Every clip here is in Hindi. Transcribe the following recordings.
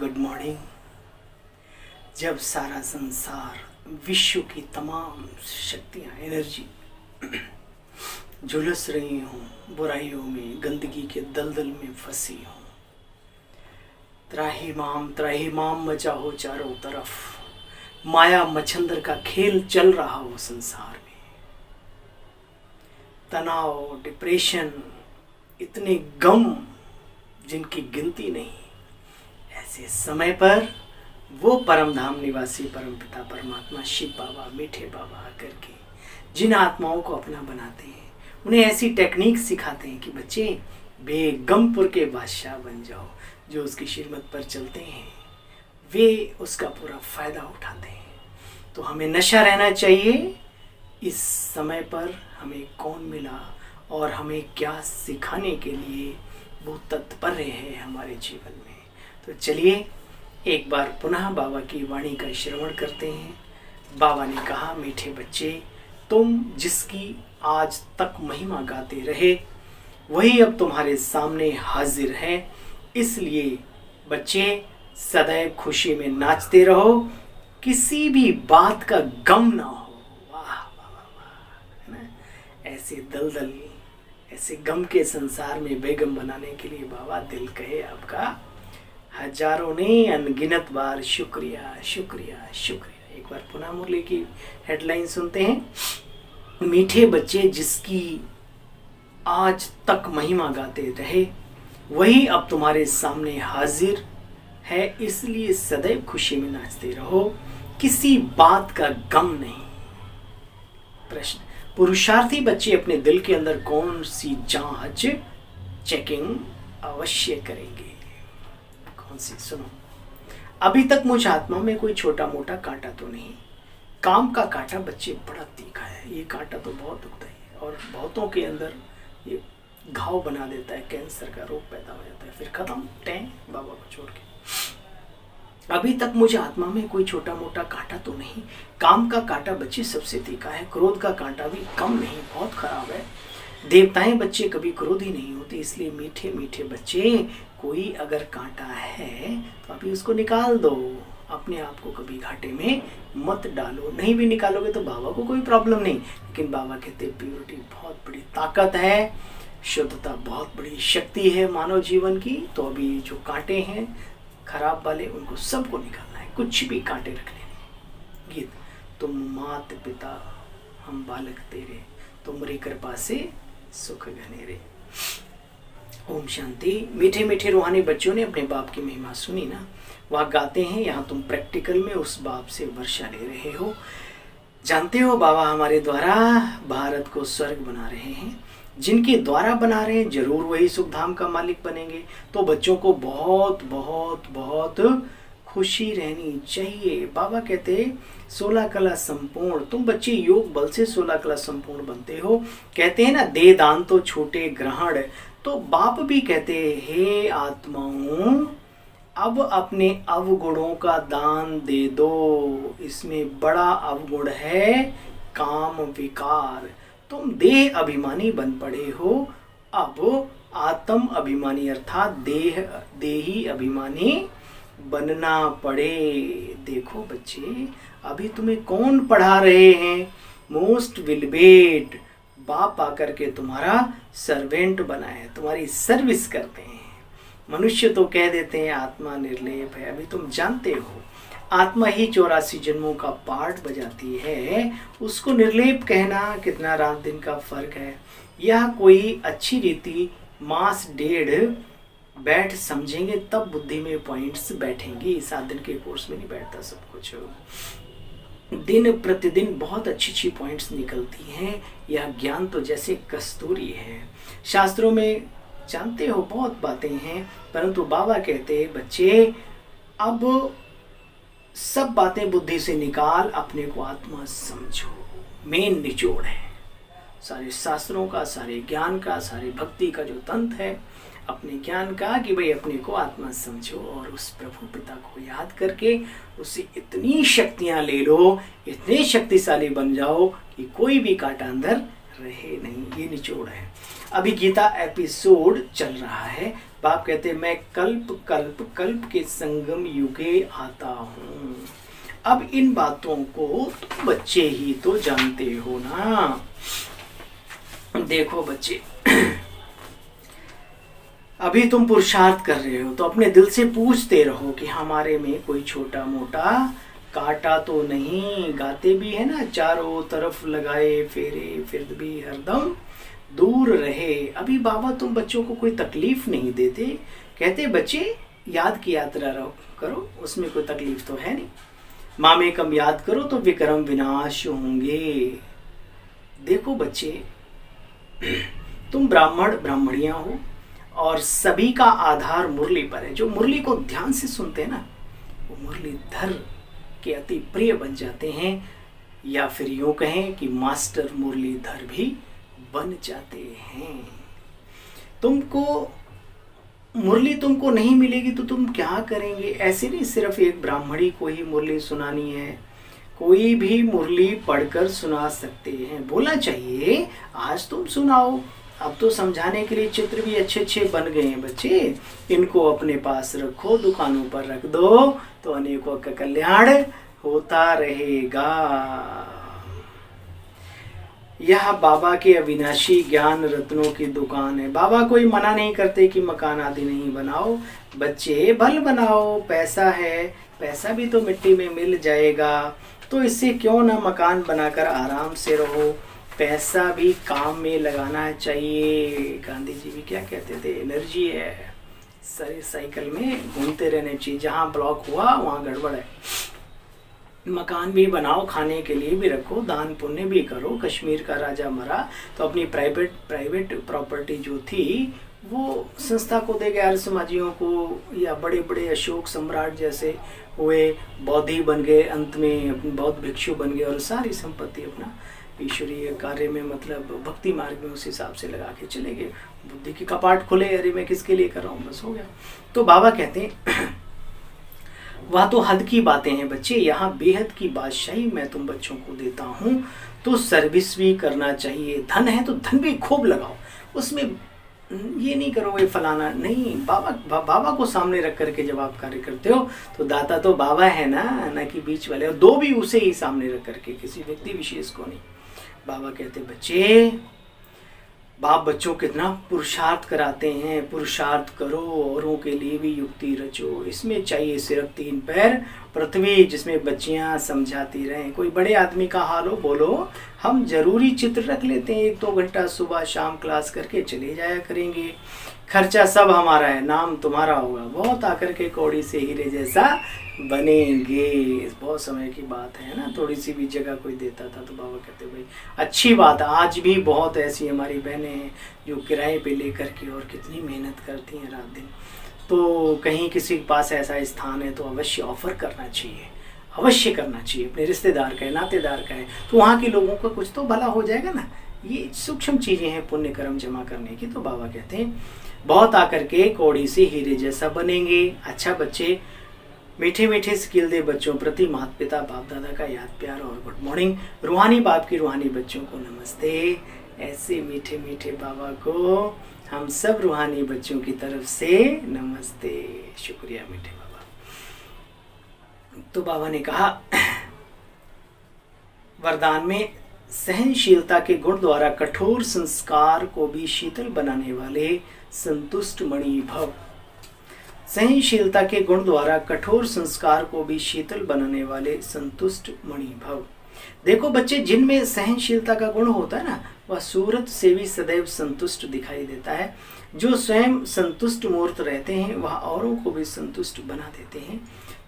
Good morning. जब सारा संसार, विश्व की तमाम शक्तियाँ, एनर्जी झुलस रही हों, बुराइयों में, गंदगी के दलदल में फंसी हों, त्राही माम मचा हो चारों तरफ, माया मच्छंदर का खेल चल रहा हो संसार में, तनाव, डिप्रेशन, इतने गम जिनकी गिनती नहीं, ऐसे समय पर वो परम धाम निवासी परम पिता परमात्मा शिव बाबा, मीठे बाबा आकर के जिन आत्माओं को अपना बनाते हैं, उन्हें ऐसी टेक्निक सिखाते हैं कि बच्चे बेगमपुर के बादशाह बन जाओ। जो उसकी श्रीमत पर चलते हैं वे उसका पूरा फायदा उठाते हैं। तो हमें नशा रहना चाहिए इस समय पर हमें कौन मिला और हमें क्या सिखाने के लिए वो तत्पर है हमारे जीवन में। तो चलिए एक बार पुनः बाबा की वाणी का श्रवण करते हैं। बाबा ने कहा, मीठे बच्चे, तुम जिसकी आज तक महिमा गाते रहे वही अब तुम्हारे सामने हाजिर है। इसलिए बच्चे सदैव खुशी में नाचते रहो, किसी भी बात का गम ना हो। वाह वाह वाह, है ना। ऐसे दलदल, ऐसे गम के संसार में बेगम बनाने के लिए बाबा दिल कहे आपका हजारों ने अनगिनत बार शुक्रिया शुक्रिया शुक्रिया। एक बार पुनः मुरली की हेडलाइन सुनते हैं। मीठे बच्चे जिसकी आज तक महिमा गाते रहे वही अब तुम्हारे सामने हाजिर है। इसलिए सदैव खुशी में नाचते रहो, किसी बात का गम नहीं। प्रश्न, पुरुषार्थी बच्चे अपने दिल के अंदर कौन सी जांच चेकिंग अवश्य करेंगे? कौन सी? सुनो। अभी तक मुझ आत्मा में कोई छोटा मोटा कांटा तो नहीं। काम का कांटा बच्चे बड़ा तीखा है। ये कांटा तो बहुत दुखता है और बहुतों के अंदर ये घाव बना देता है, कैंसर का रोग पैदा हो जाता है, फिर खत्म टैं बाबा को छोड़ के। अभी तक मुझे आत्मा में कोई छोटा मोटा कांटा तो नहीं। काम का कांटा बच्चे सबसे तीखा है। क्रोध का कांटा भी कम नहीं, बहुत खराब है। देवताएं बच्चे कभी क्रोधी नहीं होती। इसलिए मीठे मीठे बच्चे, कोई अगर कांटा है तो अभी उसको निकाल दो। अपने आप को कभी घाटे में मत डालो। नहीं भी निकालोगे तो बाबा को कोई प्रॉब्लम नहीं, लेकिन बाबा कहते प्योरिटी बहुत बड़ी ताकत है, शुद्धता बहुत बड़ी शक्ति है मानव जीवन की। तो अभी जो कांटे हैं खराब वाले, उनको सबको निकालना है, कुछ भी कांटे रखने नहीं। गीत, तुम मात पिता हम बालक तेरे, तुमरी कृपा से सुख घनेरे। ओम शांति। मीठे मीठे रूहानी बच्चों ने अपने बाप की महिमा सुनी ना, वह गाते हैं। यहाँ तुम प्रैक्टिकल में उस बाप से वर्षा ले रहे हो। जानते हो बाबा हमारे द्वारा भारत को स्वर्ग बना रहे हैं। जिनके द्वारा बना रहे हैं जरूर वही सुखधाम का मालिक बनेंगे। तो बच्चों को बहुत बहुत बहुत खुशी रहनी चाहिए। बाबा कहते 16 कला संपूर्ण, तुम बच्चे योग बल से 16 कला संपूर्ण बनते हो। कहते हैं ना, दे दान तो छोटे ग्रहण। तो बाप भी कहते, हे आत्माओं, अब अपने अवगुणों का दान दे दो। इसमें बड़ा अवगुण है काम विकार। तुम देह अभिमानी बन पड़े हो, अब आत्म अभिमानी अर्थात देही अभिमानी बनना पड़े। देखो बच्चे, अभी तुम्हें कौन पढ़ा रहे हैं? मोस्ट विलबेट बाप आकर के तुम्हारा सर्वेंट बनाए, तुम्हारी सर्विस करते हैं। मनुष्य तो कह देते हैं आत्मा निर्लेप है। अभी तुम जानते हो आत्मा ही 84 जन्मों का पार्ट बजाती है। उसको निर्लेप कहना कितना रात दिन का फर्क है। यह कोई अच्छी रीति मास 1.5 बैठ समझेंगे तब बुद्धि में पॉइंट्स बैठेंगे। 7 दिन के कोर्स में नहीं बैठता सब कुछ। दिन प्रतिदिन बहुत अच्छी अच्छी पॉइंट्स निकलती हैं। यह ज्ञान तो जैसे कस्तूरी है। शास्त्रों में जानते हो बहुत बातें हैं, परंतु बाबा कहते हैं बच्चे अब सब बातें बुद्धि से निकाल, अपने को आत्मा समझो। मेन निचोड़ है सारे शास्त्रों का, सारे ज्ञान का, सारे भक्ति का जो तंत्र है अपने ज्ञान का, कि भाई अपने को आत्मा समझो और उस प्रभु पिता को याद करके उससे इतनी शक्तियां ले लो, इतने शक्तिशाली बन जाओ कि कोई भी कांटा अंदर रहे नहीं। ये निचोड़ है। अभी गीता एपिसोड चल रहा है। बाप कहते मैं कल्प कल्प कल्प के संगम युगे आता हूँ। अब इन बातों को तुम बच्चे ही तो जानते हो ना। देखो बच्चे, अभी तुम पुरुषार्थ कर रहे हो तो अपने दिल से पूछते रहो कि हमारे में कोई छोटा मोटा काटा तो नहीं। गाते भी है ना, चारों तरफ लगाए फेरे फिर भी हरदम दूर रहे। अभी बाबा तुम बच्चों को कोई तकलीफ नहीं देते। कहते बच्चे याद की यात्रा करो, उसमें कोई तकलीफ तो है नहीं। मामे कम याद करो तो विक्रम विनाश होंगे। देखो बच्चे, तुम ब्राह्मण ब्राह्मणियां हो और सभी का आधार मुरली पर है। जो मुरली को ध्यान से सुनते हैं ना, वो मुरलीधर के अति प्रिय बन जाते हैं, या फिर यूं कहें कि मास्टर मुरलीधर भी बन जाते हैं। मुरली तुमको नहीं मिलेगी तो तुम क्या करेंगे? ऐसे नहीं सिर्फ एक ब्राह्मणी को ही मुरली सुनानी है, कोई भी मुरली पढ़कर सुना सकते हैं। बोलना चाहिए आज तुम सुनाओ। अब तो समझाने के लिए चित्र भी अच्छे अच्छे बन गए हैं बच्चे। इनको अपने पास रखो, दुकानों पर रख दो तो अनेकों का कल्याण होता रहेगा। यह बाबा के अविनाशी ज्ञान रत्नों की दुकान है। बाबा कोई मना नहीं करते कि मकान आदि नहीं बनाओ, बच्चे भल बनाओ। पैसा है, पैसा भी तो मिट्टी में मिल जाएगा, तो इससे क्यों ना मकान बनाकर आराम से रहो। पैसा भी काम में लगाना चाहिए। गांधी जी भी क्या कहते थे, एनर्जी है, सारी साइकिल में घूमते रहने चाहिए। जहाँ ब्लॉक हुआ वहाँ गड़बड़ है। मकान भी बनाओ, खाने के लिए भी रखो, दान पुण्य भी करो। कश्मीर का राजा मरा तो अपनी प्राइवेट प्रॉपर्टी जो थी वो संस्था को दे गए, आर्य समाजियों को। या बड़े बड़े अशोक सम्राट जैसे हुए, बौद्धि बन गए, अंत में बौद्ध भिक्षु बन गए और सारी संपत्ति अपना ईश्वरीय कार्य में, मतलब भक्ति मार्ग में उस हिसाब से लगा के चले गए। बुद्धि की कपाट खुले, अरे मैं किसके लिए कर रहा हूँ, बस हो गया। तो बाबा कहते हैं वह तो हद की बातें हैं बच्चे, यहाँ बेहद की बादशाही मैं तुम बच्चों को देता हूँ। तो सर्विस भी करना चाहिए। धन है तो धन भी खूब लगाओ, उसमें ये नहीं करो ये फलाना नहीं। बाबा को सामने रख करके जब आप कार्य करते हो तो दाता तो बाबा है ना कि बीच वाले, और दो भी उसे ही सामने रख करके, किसी व्यक्ति विशेष को नहीं। बाबा कहते बच्चे, बाप बच्चों कितना पुरुषार्थ कराते हैं। पुरुषार्थ करो, औरों के लिए भी युक्ति रचो। इसमें चाहिए सिर्फ 3 पैर पृथ्वी, जिसमें बच्चियां समझाती रहें। कोई बड़े आदमी का हाल हो, बोलो, हम जरूरी चित्र रख लेते हैं। 1-2 घंटा सुबह शाम क्लास करके चले जाया करेंगे। खर्चा सब हमारा है, नाम तुम्हारा होगा। बहुत आकर के कौड़ी से हीरे जैसा बनेंगे। बहुत समय की बात है ना, थोड़ी सी भी जगह कोई देता था तो बाबा कहते भाई अच्छी बात है। आज भी बहुत ऐसी हमारी बहनें हैं जो किराए पे लेकर के और कितनी मेहनत करती हैं रात दिन। तो कहीं किसी के पास ऐसा स्थान है तो अवश्य ऑफर करना चाहिए, अवश्य करना चाहिए। अपने रिश्तेदार का है, नातेदार का है, तो वहाँ के लोगों का कुछ तो भला हो जाएगा ना। ये सूक्ष्म चीज़ें हैं पुण्य कर्म जमा करने की। तो बाबा कहते हैं बहुत आकर के कौड़ी से हीरे जैसा बनेंगे। अच्छा बच्चे, मीठे मीठे स्किल दे बच्चों प्रति माता पिता बाप दादा का याद प्यार और गुड मॉर्निंग। रूहानी बाप की रूहानी बच्चों को नमस्ते। ऐसे मीठे मीठे बाबा को हम सब रूहानी बच्चों की तरफ से नमस्ते। शुक्रिया मीठे बाबा। तो बाबा ने कहा वरदान में सहनशीलता के गुण द्वारा कठोर संस्कार को भी शीतल बनाने वाले संतुष्ट मणि भव। सहनशीलता के गुण द्वारा कठोर संस्कार को भी शीतल बनाने वाले संतुष्ट मणि भव। देखो बच्चे, जिनमें सहनशीलता का गुण होता है ना, वह सूरत से भी सदैव संतुष्ट दिखाई देता है। जो स्वयं संतुष्ट मूर्त रहते हैं वह औरों को भी संतुष्ट बना देते हैं।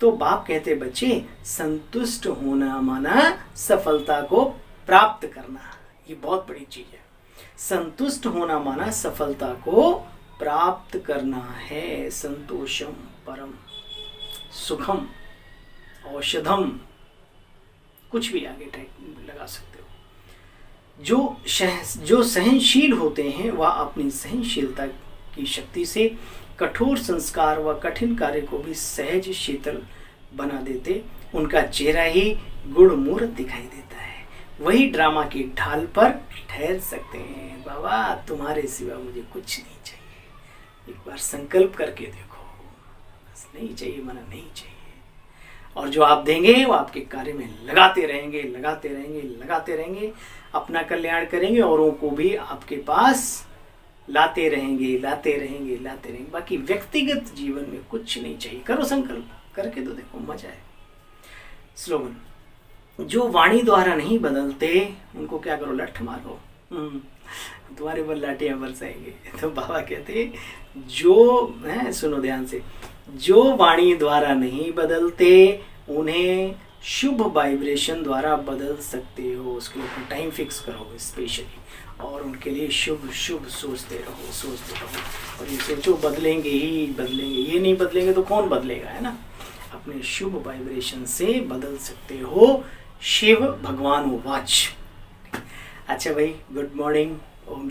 तो बाप कहते बच्चे, संतुष्ट होना माना सफलता को प्राप्त करना। ये बहुत बड़ी चीज है। संतुष्ट होना माना सफलता को प्राप्त करना है। संतोषम परम सुखम औषधम, कुछ भी आगे लगा सकते हो। जो सहनशील होते हैं वह अपनी सहनशीलता की शक्ति से कठोर संस्कार व कठिन कार्य को भी सहज शीतल बना देते। उनका चेहरा ही गुण मूर्त दिखाई देता है। वही ड्रामा की ढाल पर ठहर सकते हैं। बाबा तुम्हारे सिवा मुझे कुछ नहीं चाहिए, एक बार संकल्प करके देखो, बस नहीं चाहिए माना नहीं चाहिए। और जो आप देंगे वो आपके कार्य में लगाते रहेंगे, लगाते रहेंगे, लगाते रहेंगे, अपना कल्याण करेंगे, औरों को भी आपके पास लाते रहेंगे, लाते रहेंगे, लाते रहेंगे। बाकी व्यक्तिगत जीवन में कुछ नहीं चाहिए। करो संकल्प, करके तो देखो, मजा है। स्लोगन, जो वाणी द्वारा नहीं बदलते उनको क्या करो, लठ मारो, तुम्हारे पर लाठियां बरसाएंगे। तो बाबा कहते जो है, सुनो ध्यान से, जो वाणी द्वारा नहीं बदलते उन्हें शुभ वाइब्रेशन द्वारा बदल सकते हो। उसके लिए टाइम फिक्स करो स्पेशली, और उनके लिए शुभ शुभ सोचते रहो, सोचते रहो। और ये सोचो बदलेंगे ही बदलेंगे, ये नहीं बदलेंगे तो कौन बदलेगा, है ना। अपने शुभ वाइब्रेशन से बदल सकते हो। शिव भगवान वाच। अच्छा भाई, गुड मॉर्निंग, ओम